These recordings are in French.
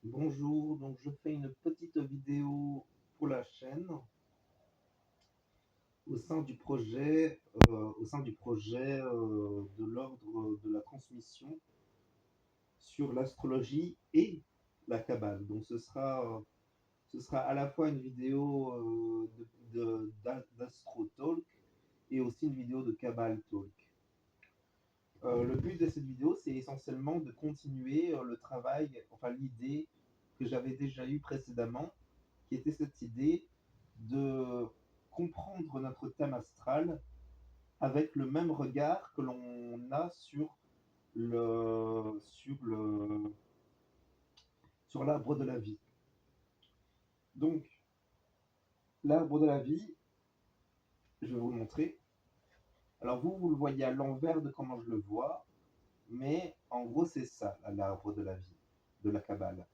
Bonjour, donc je fais une petite vidéo pour la chaîne au sein du projet, de l'ordre de la transmission sur l'astrologie et la Kabbale. Donc ce sera à la fois une vidéo d'Astro Talk et aussi une vidéo de Kabbale Talk. Le but de cette vidéo, c'est essentiellement de continuer le travail, enfin l'idée que j'avais déjà eue précédemment, qui était cette idée de comprendre notre thème astral avec le même regard que l'on a le, sur, le, sur l'arbre de la vie. Donc, l'arbre de la vie, je vais vous le montrer. Alors, vous le voyez à l'envers de comment je le vois, mais en gros, c'est ça, l'arbre de la vie, de la Kabbale.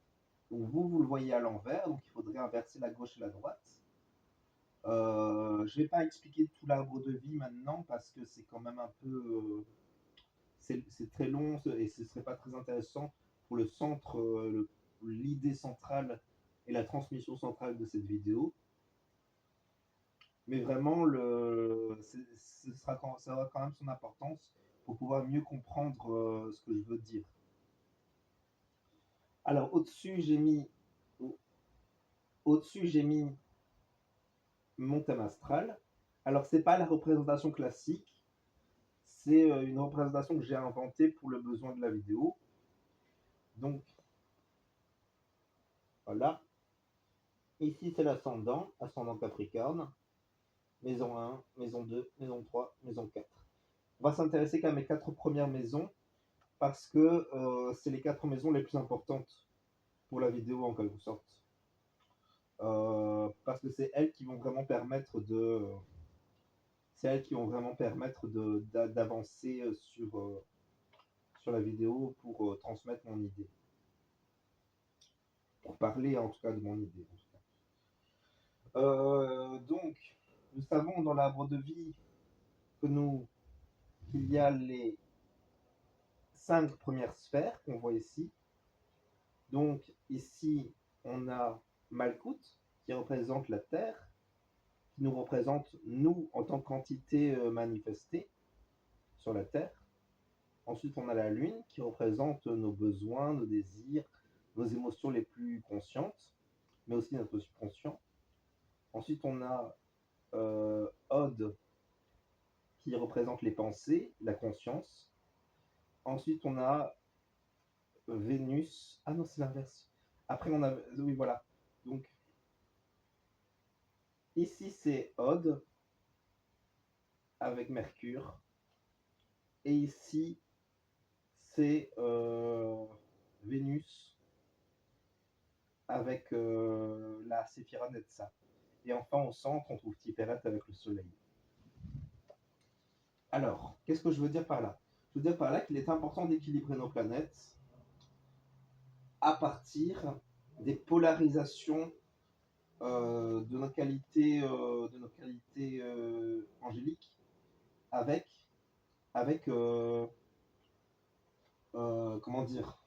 Donc, vous le voyez à l'envers, donc il faudrait inverser la gauche et la droite. Je ne vais pas expliquer tout l'arbre de vie maintenant parce que c'est quand même un peu. C'est très long et ce ne serait pas très intéressant pour le centre, l'idée centrale et la transmission centrale de cette vidéo. Mais vraiment, ça aura quand même son importance pour pouvoir mieux comprendre ce que je veux dire. Alors, au-dessus, j'ai mis mon thème astral. Alors, c'est pas la représentation classique, c'est une représentation que j'ai inventée pour le besoin de la vidéo. Donc, voilà. Ici, c'est l'ascendant, ascendant Capricorne, maison 1, maison 2, maison 3, maison 4. On va s'intéresser qu'à mes 4 premières maisons parce que c'est les 4 maisons les plus importantes pour la vidéo en quelque sorte. Parce que c'est elles qui vont vraiment permettre d'avancer sur la vidéo pour transmettre mon idée. Pour parler en tout cas de mon idée. Donc, nous savons dans l'arbre de vie qu'il y a les 5 premières sphères qu'on voit ici. Donc, ici, on a Malkout qui représente la Terre, qui nous représente nous en tant qu'entité manifestée sur la Terre. Ensuite, on a la Lune qui représente nos besoins, nos désirs, nos émotions les plus conscientes, mais aussi notre subconscient. Ensuite, on a Od qui représente les pensées, la conscience. Ensuite, on a Vénus. Ah non, c'est l'inverse. Après, on a. Oui, voilà. Donc, ici, c'est Od avec Mercure. Et ici, c'est Vénus avec la Séphira Netza. Et enfin, au centre, on trouve Tiperet avec le Soleil. Alors, qu'est-ce que je veux dire par là? Je veux dire par là qu'il est important d'équilibrer nos planètes à partir des polarisations de nos qualités angéliques avec comment dire,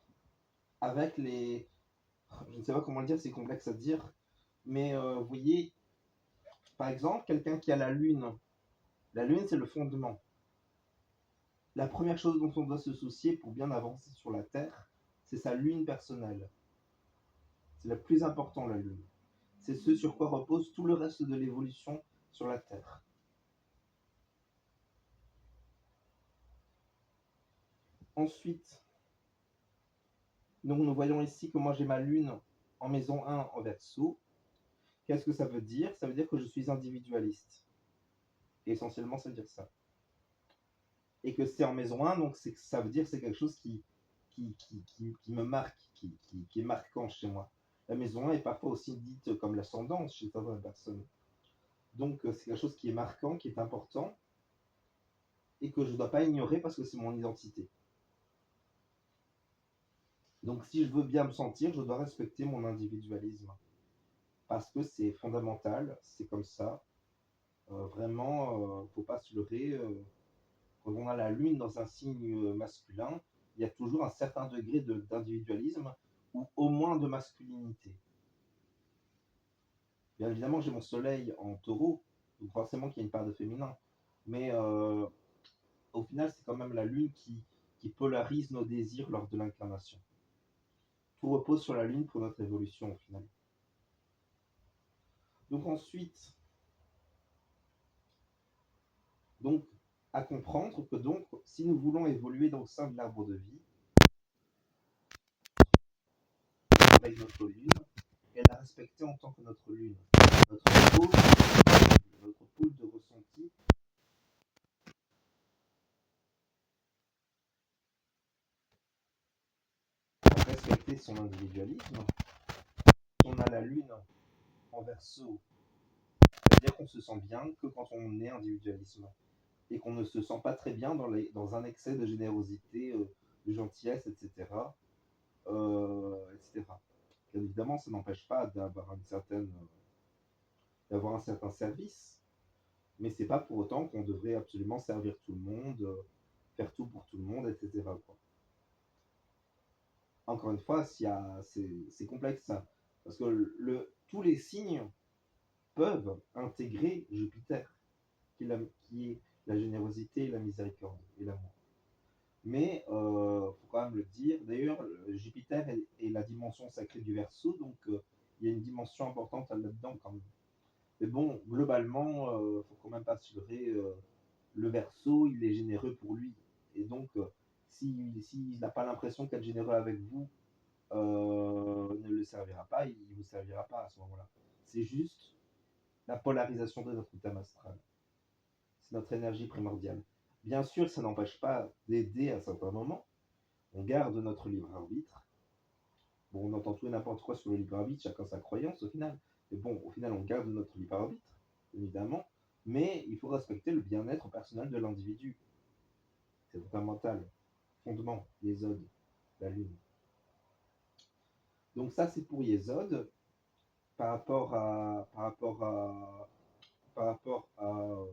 avec les, je ne sais pas comment le dire, c'est complexe à dire, mais vous voyez, par exemple, quelqu'un qui a la lune c'est le fondement. La première chose dont on doit se soucier pour bien avancer sur la Terre, c'est sa lune personnelle. C'est le plus important, la lune. C'est ce sur quoi repose tout le reste de l'évolution sur la Terre. Ensuite, donc nous voyons ici que moi j'ai ma lune en maison 1 en Verseau. Qu'est-ce que ça veut dire? Ça veut dire que je suis individualiste. Et essentiellement, ça veut dire ça. Et que c'est en maison 1, donc ça veut dire que c'est quelque chose qui me marque, qui est marquant chez moi. La maison 1 est parfois aussi dite comme l'ascendance chez certaines personnes. Donc c'est quelque chose qui est marquant, qui est important, et que je ne dois pas ignorer parce que c'est mon identité. Donc si je veux bien me sentir, je dois respecter mon individualisme. Parce que c'est fondamental, c'est comme ça. Vraiment, il ne faut pas se leurrer. Quand on a la lune dans un signe masculin, il y a toujours un certain degré d'individualisme ou au moins de masculinité. Bien évidemment, j'ai mon soleil en taureau, donc forcément qu'il y a une part de féminin. Mais au final, c'est quand même la lune qui polarise nos désirs lors de l'incarnation. Tout repose sur la lune pour notre évolution au final. Donc ensuite, donc, à comprendre que donc, si nous voulons évoluer au sein de l'arbre de vie, avec notre lune, et la respecter en tant que notre lune, notre pôle de ressenti, respecter son individualisme. On a la lune en verso, c'est-à-dire qu'on se sent bien que quand on est individualisme et qu'on ne se sent pas très bien dans un excès de générosité, de gentillesse, etc. etc. Bien évidemment, ça n'empêche pas d'avoir d'avoir un certain service, mais c'est pas pour autant qu'on devrait absolument servir tout le monde, faire tout pour tout le monde, etc. quoi. Encore une fois, c'est complexe ça, parce que tous les signes peuvent intégrer Jupiter, qui est la générosité, la miséricorde et l'amour. Mais faut quand même le dire. D'ailleurs, Jupiter est la dimension sacrée du Verseau, donc il y a une dimension importante là-dedans quand même. Mais bon, globalement, faut quand même pas se leurrer. Le Verseau, il est généreux pour lui, et donc s'il n'a pas l'impression qu'être généreux avec vous ne le servira pas, il ne vous servira pas à ce moment-là. C'est juste la polarisation de notre thème astral. C'est notre énergie primordiale. Bien sûr, ça n'empêche pas d'aider à certains moments. On garde notre libre arbitre. Bon, on entend tout et n'importe quoi sur le libre arbitre, chacun sa croyance au final. Mais bon, au final, on garde notre libre arbitre, évidemment. Mais il faut respecter le bien-être personnel de l'individu. C'est fondamental. Fondement, Yesod, la lune. Donc ça, c'est pour Yesod. Par rapport à, par rapport à, par rapport à,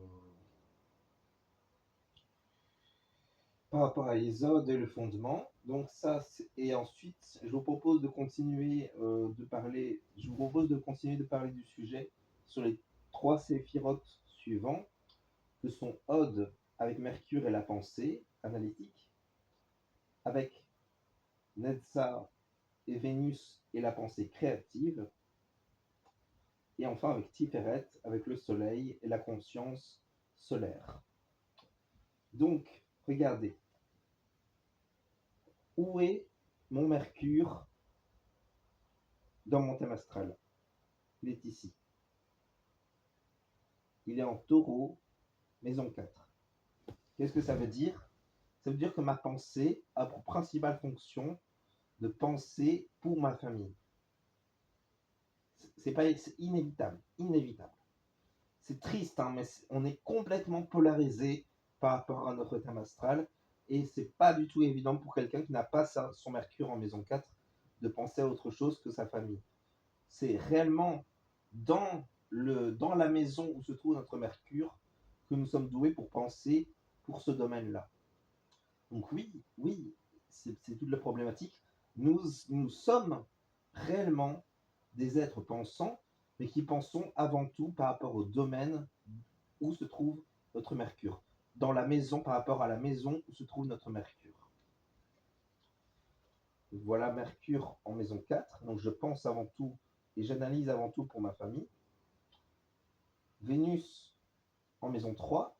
par rapport à Yesod et le fondement. Donc ça, et ensuite, je vous propose de continuer de parler du sujet sur les 3 séphirotes suivants, que sont Od avec Mercure et la pensée analytique, avec Netzar et Vénus et la pensée créative, et enfin avec Tiferet avec le soleil et la conscience solaire. Donc, regardez, où est mon Mercure dans mon thème astral? Il est ici. Il est en taureau, maison 4. Qu'est-ce que ça veut dire? Ça veut dire que ma pensée a pour principale fonction de penser pour ma famille. C'est inévitable, inévitable. C'est triste, hein, mais on est complètement polarisé par rapport à notre thème astral, et c'est pas du tout évident pour quelqu'un qui n'a pas son Mercure en maison 4 de penser à autre chose que sa famille. C'est réellement dans la maison où se trouve notre Mercure que nous sommes doués pour penser pour ce domaine-là. Donc oui, c'est toute la problématique. Nous sommes réellement des êtres pensants, mais qui pensons avant tout par rapport au domaine où se trouve notre Mercure. Dans la maison, par rapport à la maison où se trouve notre Mercure. Voilà Mercure en maison 4, donc je pense avant tout et j'analyse avant tout pour ma famille. Vénus en maison 3,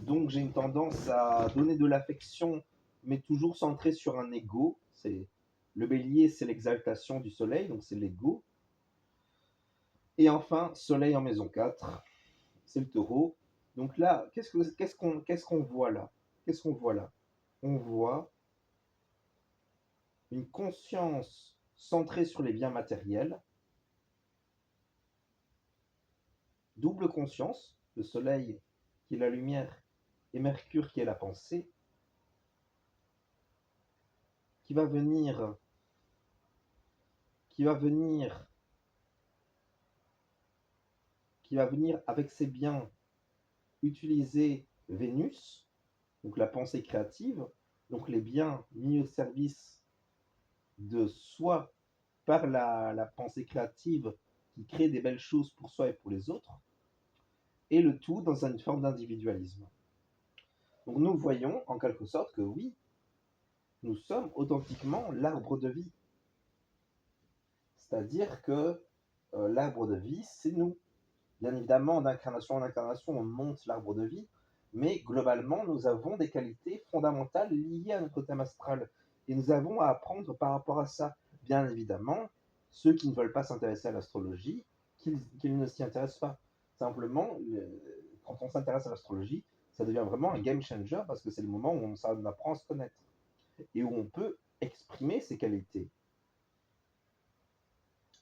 donc j'ai une tendance à donner de l'affection, mais toujours centré sur un ego. Le bélier, c'est l'exaltation du soleil, donc c'est l'ego. Et enfin, soleil en maison 4, c'est le taureau. Donc là, qu'est-ce qu'on voit là? Qu'est-ce qu'on voit là? On voit une conscience centrée sur les biens matériels, double conscience, le soleil qui est la lumière et Mercure qui est la pensée, qui va venir avec ses biens utiliser Vénus, donc la pensée créative, donc les biens mis au service de soi par la pensée créative qui crée des belles choses pour soi et pour les autres, et le tout dans une forme d'individualisme. Donc nous voyons en quelque sorte que oui, nous sommes authentiquement l'arbre de vie. C'est-à-dire que l'arbre de vie, c'est nous. Bien évidemment, d'incarnation en incarnation, on monte l'arbre de vie, mais globalement, nous avons des qualités fondamentales liées à notre thème astral. Et nous avons à apprendre par rapport à ça. Bien évidemment, ceux qui ne veulent pas s'intéresser à l'astrologie, qu'ils ne s'y intéressent pas. Simplement, quand on s'intéresse à l'astrologie, ça devient vraiment un game changer parce que c'est le moment où on apprend à se connaître et où on peut exprimer ses qualités.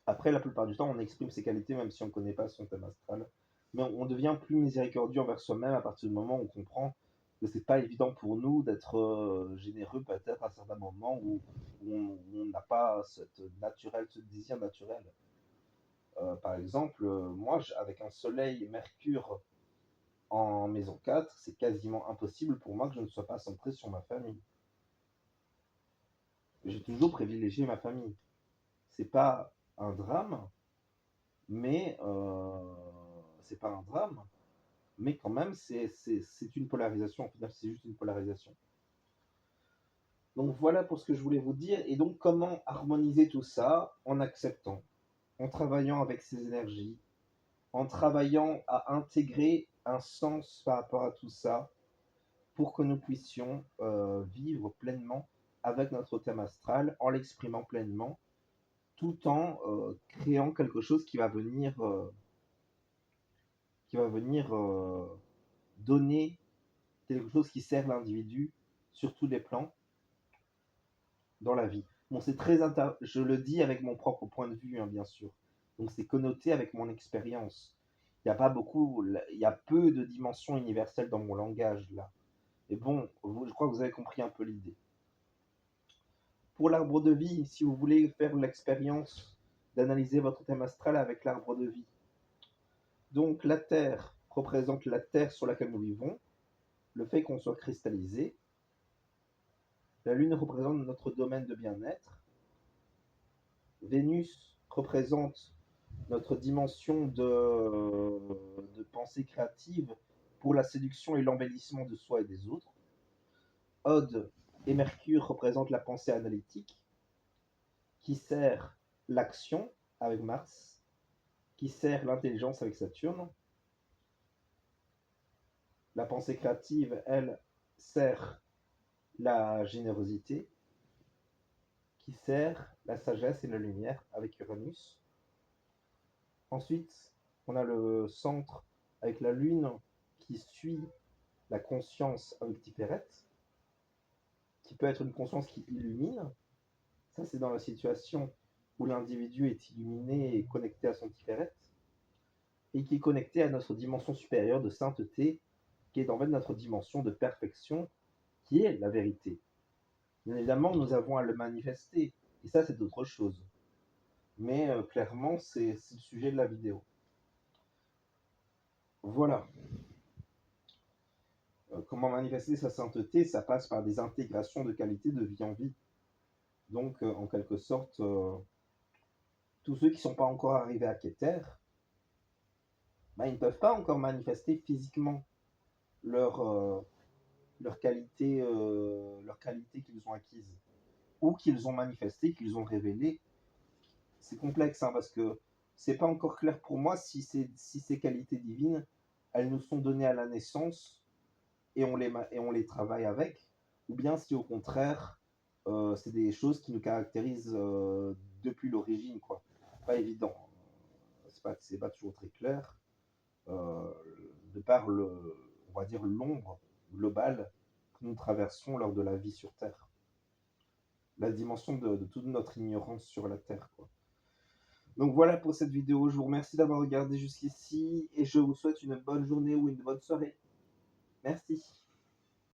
Après, la plupart du temps, on exprime ses qualités même si on ne connaît pas son thème astral. Mais on devient plus miséricordieux envers soi-même à partir du moment où on comprend que c'est pas évident pour nous d'être généreux peut-être à certains moments où on n'a pas ce désir naturel. Par exemple, moi, avec un soleil Mercure en maison 4, c'est quasiment impossible pour moi que je ne sois pas centré sur ma famille. J'ai toujours privilégié ma famille. C'est pas un drame, mais c'est pas un drame, mais quand même, c'est une polarisation. En fait, c'est juste une polarisation. Donc voilà pour ce que je voulais vous dire. Et donc, comment harmoniser tout ça en acceptant, en travaillant avec ces énergies, en travaillant à intégrer un sens par rapport à tout ça pour que nous puissions vivre pleinement avec notre thème astral, en l'exprimant pleinement, tout en créant quelque chose qui va venir donner quelque chose qui sert l'individu sur tous les plans dans la vie. Bon, c'est je le dis avec mon propre point de vue, hein, bien sûr. Donc c'est connoté avec mon expérience. Il y a pas beaucoup, il y a peu de dimensions universelles dans mon langage là. Et bon, je crois que vous avez compris un peu l'idée. Pour l'arbre de vie, si vous voulez faire l'expérience d'analyser votre thème astral avec l'arbre de vie. Donc la Terre représente la Terre sur laquelle nous vivons, le fait qu'on soit cristallisé. La Lune représente notre domaine de bien-être. Vénus représente notre dimension de pensée créative pour la séduction et l'embellissement de soi et des autres. Ode et Mercure représentent la pensée analytique, qui sert l'action avec Mars, qui sert l'intelligence avec Saturne. La pensée créative, elle, sert la générosité, qui sert la sagesse et la lumière avec Uranus. Ensuite, on a le centre avec la Lune qui suit la conscience avec Tiferet, qui peut être une conscience qui illumine. Ça, c'est dans la situation où l'individu est illuminé et connecté à son Tiferet, et qui est connecté à notre dimension supérieure de sainteté, qui est en fait notre dimension de perfection, qui est la vérité. Bien évidemment, nous avons à le manifester, et ça, c'est autre chose. Mais clairement, c'est le sujet de la vidéo. Voilà. Comment manifester sa sainteté? Ça passe par des intégrations de qualité de vie en vie. Donc, en quelque sorte, tous ceux qui ne sont pas encore arrivés à Keter, bah, ils ne peuvent pas encore manifester physiquement leur, leur qualité qu'ils ont acquise ou qu'ils ont manifesté, qu'ils ont révélé. C'est complexe hein, parce que c'est pas encore clair pour moi si ces qualités divines, elles nous sont données à la naissance et on les travaille avec, ou bien si au contraire, c'est des choses qui nous caractérisent depuis l'origine, quoi. Pas évident. C'est pas toujours très clair. De par on va dire l'ombre globale que nous traversons lors de la vie sur Terre. La dimension de toute notre ignorance sur la Terre, quoi. Donc voilà pour cette vidéo, je vous remercie d'avoir regardé jusqu'ici et je vous souhaite une bonne journée ou une bonne soirée. Merci.